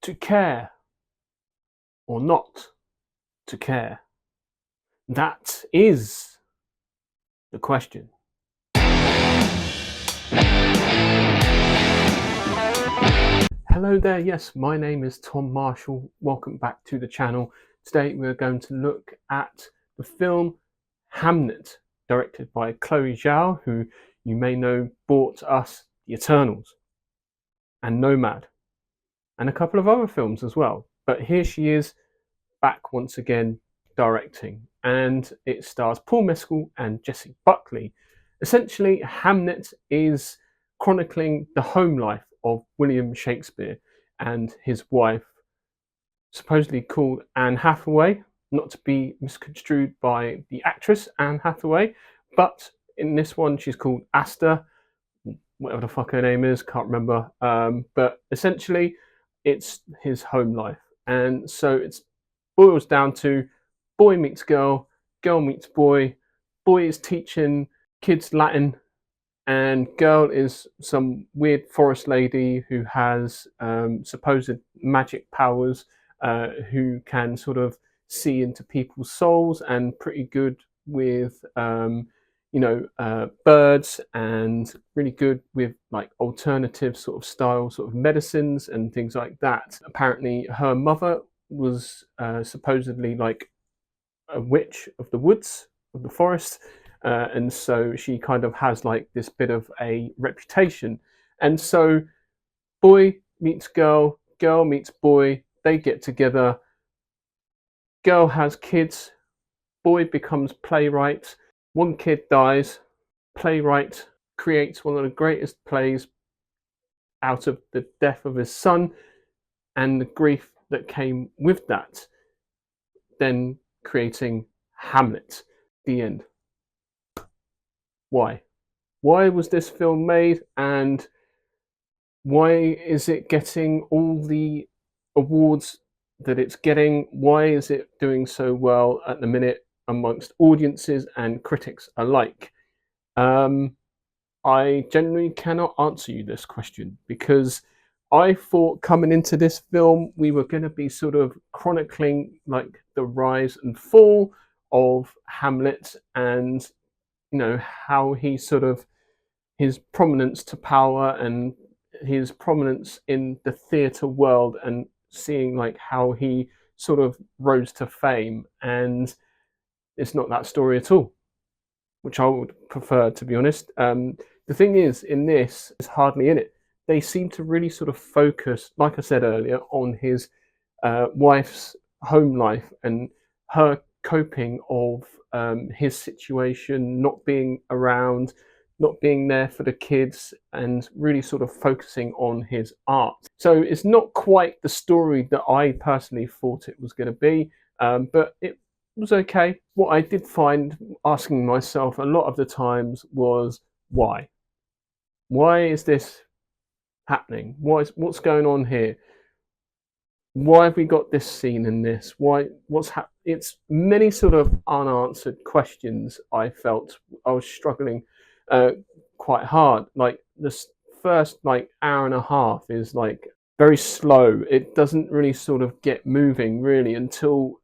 To care or not to care? That is the question. Hello there, yes, my name is Tom Marshall. Welcome back to the channel. Today we're going to look at the film Hamnet, directed by Chloe Zhao, who you may know brought us The Eternals and Nomad, and a couple of other films as well. But here she is back once again directing, and it stars Paul Mescal and Jessie Buckley. Essentially, Hamnet is chronicling the home life of William Shakespeare and his wife, supposedly called Anne Hathaway, not to be misconstrued by the actress Anne Hathaway, but in this one she's called Asta, whatever the fuck her name is, can't remember. But essentially, it's his home life, and so it boils down to boy meets girl, girl meets boy. Boy is teaching kids Latin, and girl is some weird forest lady who has supposed magic powers, who can sort of see into people's souls and pretty good with birds, and really good with like alternative sort of style sort of medicines and things like that. Apparently her mother was supposedly like a witch of the woods, of the forest, and so she kind of has like this bit of a reputation. And so boy meets girl, girl meets boy, they get together, girl has kids, boy becomes playwright, one kid dies, playwright creates one of the greatest plays out of the death of his son and the grief that came with that, then creating Hamlet. The end. Why? Why was this film made, and why is it getting all the awards that it's getting? Why is it doing so well at the minute amongst audiences and critics alike? I genuinely cannot answer you this question, because I thought coming into this film we were going to be sort of chronicling like the rise and fall of Hamlet, and how he sort of, his prominence to power and his prominence in the theatre world, and seeing like how he sort of rose to fame. And it's not that story at all, which I would prefer, to be honest. The thing is, in this, is hardly in it. They seem to really sort of focus, like I said earlier, on his wife's home life and her coping of his situation, not being around, not being there for the kids, and really sort of focusing on his art. So it's not quite the story that I personally thought it was going to be, but it was okay. What I did find asking myself a lot of the times was, why? Why is this happening? What's going on here? Why have we got this scene in this? It's many sort of unanswered questions. I felt I was struggling quite hard. Like this first like hour and a half is like very slow. It doesn't really sort of get moving really until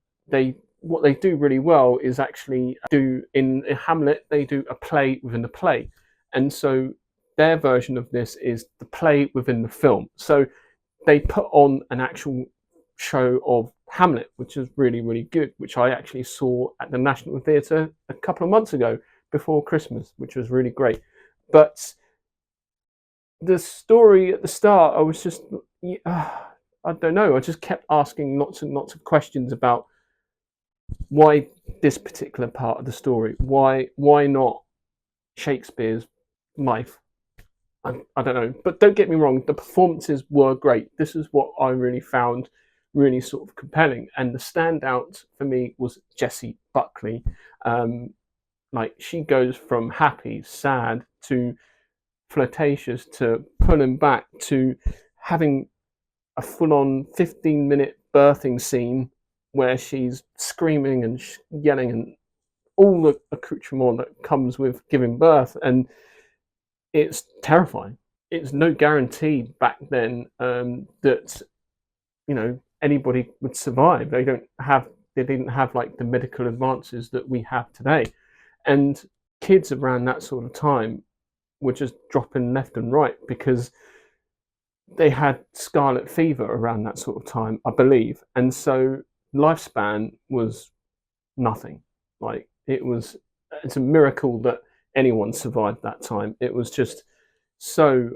what they do really well is actually do in Hamlet, they do a play within a play. And so their version of this is the play within the film. So they put on an actual show of Hamlet, which is really, really good, which I actually saw at the National Theatre a couple of months ago before Christmas, which was really great. But the story at the start, I was just, I don't know, I just kept asking lots and lots of questions about why this particular part of the story, why not Shakespeare's life. I don't know, but don't get me wrong, the performances were great. This is what I really found really sort of compelling, and the standout for me was Jessie Buckley. Like she goes from happy, sad, to flirtatious, to pulling back, to having a full-on 15-minute birthing scene where she's screaming and yelling and all the accoutrement that comes with giving birth, and it's terrifying. It's no guarantee back then that anybody would survive. They didn't have like the medical advances that we have today, and kids around that sort of time were just dropping left and right because they had scarlet fever around that sort of time, I believe, and so lifespan was nothing. Like it's a miracle that anyone survived that time. It was just so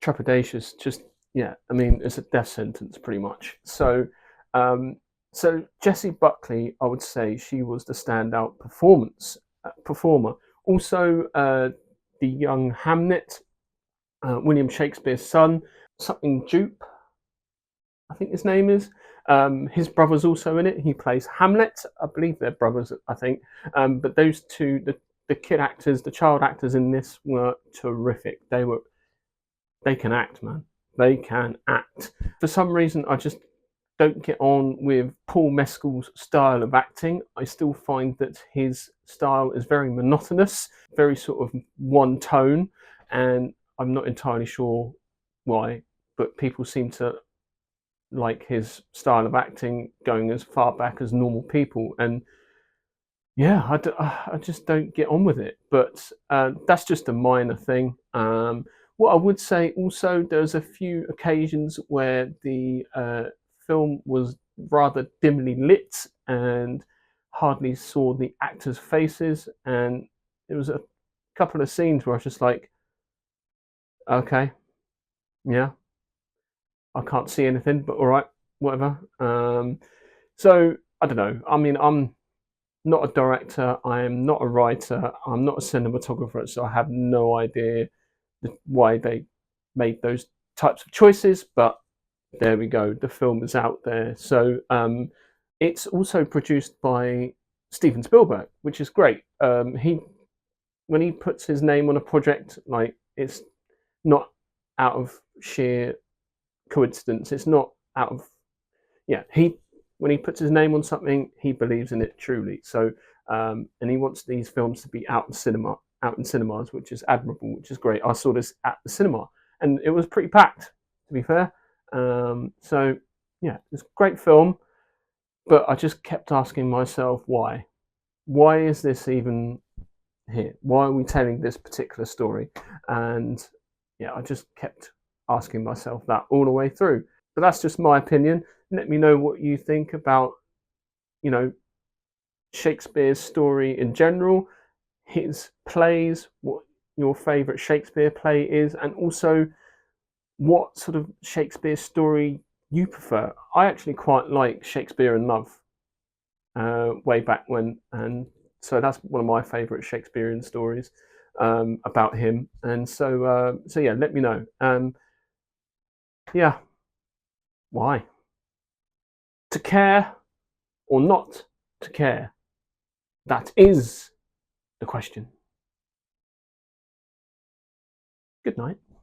trepidatious. Just yeah, I mean, it's a death sentence pretty much. So Jessie Buckley, I would say she was the standout performer. Also, the young Hamnet, William Shakespeare's son, something Jupe, I think his name is. His brother's also in it. He plays Hamlet. I believe they're brothers, I think. But those two, the kid actors, the child actors in this were terrific. They can act, man. They can act. For some reason, I just don't get on with Paul Mescal's style of acting. I still find that his style is very monotonous, very sort of one tone, and I'm not entirely sure why, but people seem to like his style of acting going as far back as Normal People, and yeah, I just don't get on with it. But that's just a minor thing. What I would say also, there's a few occasions where the film was rather dimly lit and hardly saw the actors' faces, and there was a couple of scenes where I was just like, okay, yeah, I can't see anything, but all right, whatever. So I don't know. I mean, I'm not a director. I am not a writer. I'm not a cinematographer, so I have no idea why they made those types of choices. But there we go. The film is out there. So it's also produced by Steven Spielberg, which is great. When he puts his name on a project, like it's not out of sheer coincidence. It's not out of when he puts his name on something, he believes in it truly. So and he wants these films to be out in cinemas, which is admirable, which is great. I saw this at the cinema, and it was pretty packed, to be fair. So yeah, it's a great film, but I just kept asking myself why. Why is this even here? Why are we telling this particular story? And yeah, I just kept asking myself that all the way through. But that's just my opinion. Let me know what you think about, Shakespeare's story in general, his plays, what your favourite Shakespeare play is, and also what sort of Shakespeare story you prefer. I actually quite like Shakespeare in Love way back when, and so that's one of my favourite Shakespearean stories about him. And so yeah, let me know. Yeah, why? To care or not to care? That is the question. Good night.